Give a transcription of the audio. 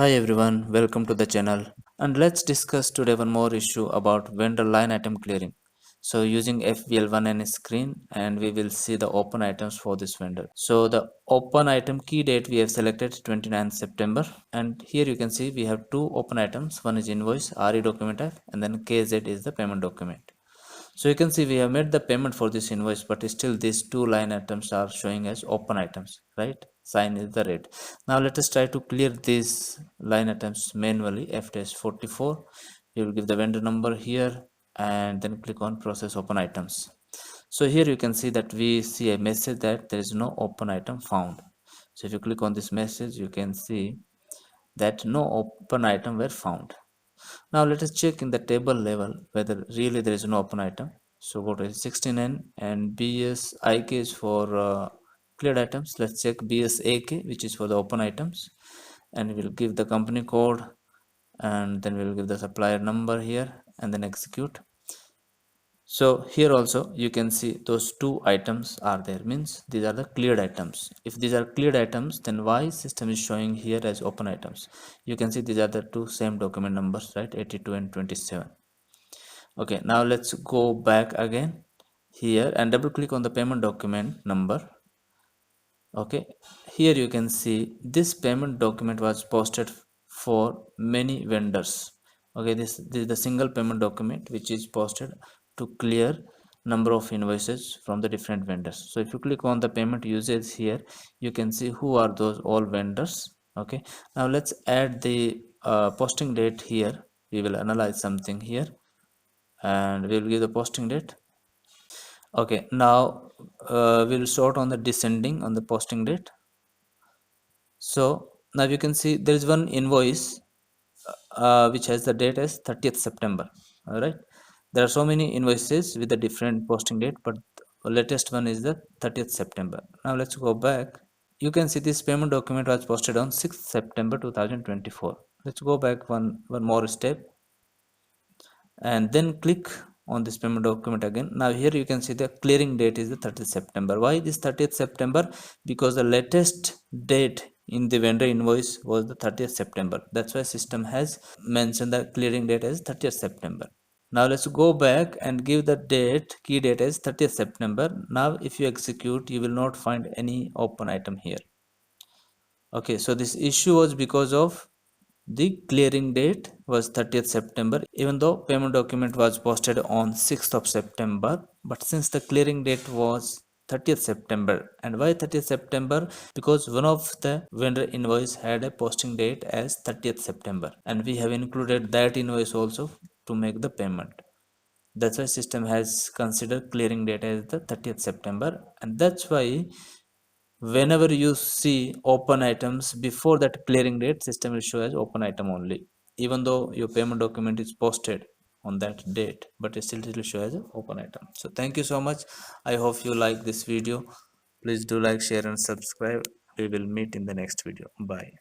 Hi everyone, welcome to the channel and let's discuss today one more issue about vendor line item clearing. So using FVL1N screen and we will see the open items for this vendor. So the open item key date we have selected 29th September and here you can see we have two open items. One is invoice RE document type and then KZ is the payment document. So you can see we have made the payment for this invoice, but still these two line items are showing as open items, right? Sign is the red. Now let us try to clear these line items manually. F-44. You will give the vendor number here and then click on process open items. So here you can see that we see a message that there is no open item found. So if you click on this message, you can see that no open item were found. Now let us check in the table level whether really there is no open item. So go to 69 and BSIK is for cleared items. Let's check BSAK, which is for the open items, and we'll give the company code and then we'll give the supplier number here and then execute. So here also you can see those two items are there, means these are the cleared items. If these are cleared items, then why system is showing here as open items? You can see these are the two same document numbers, right? 82 and 27. Okay, now let's go back again here and double click on the payment document number. Okay, here you can see this payment document was posted for many vendors. Okay, this is the single payment document which is posted to clear number of invoices from the different vendors. So if you click on the payment usage here, you can see who are those all vendors. Okay, now let's add the posting date here. We will analyze something here and we will give the posting date. Okay, now we'll sort on the descending on the posting date. So now you can see there is one invoice which has the date as 30th September. All right, there are so many invoices with a different posting date, but the latest one is the 30th September. Now let's go back. You can see this payment document was posted on 6th September 2024. Let's go back one more step and then click on this payment document again. Now here you can see the clearing date is the 30th September. Why this 30th September? Because the latest date in the vendor invoice was the 30th September. That's why system has mentioned the clearing date as 30th September. Now let's go back and give the date key date as 30th September. Now if you execute, you will not find any open item here. Okay, so this issue was because of the clearing date was 30th September, even though payment document was posted on 6th of September. But since the clearing date was 30th September, and why 30th September? Because one of the vendor invoice had a posting date as 30th September, and we have included that invoice also to make the payment. That's why system has considered clearing date as the 30th September, and that's why whenever you see open items before that clearing date, system will show as open item only, even though your payment document is posted on that date, but it will show as an open item. So thank you so much. I hope you like this video. Please do like, share and subscribe. We will meet in the next video. Bye.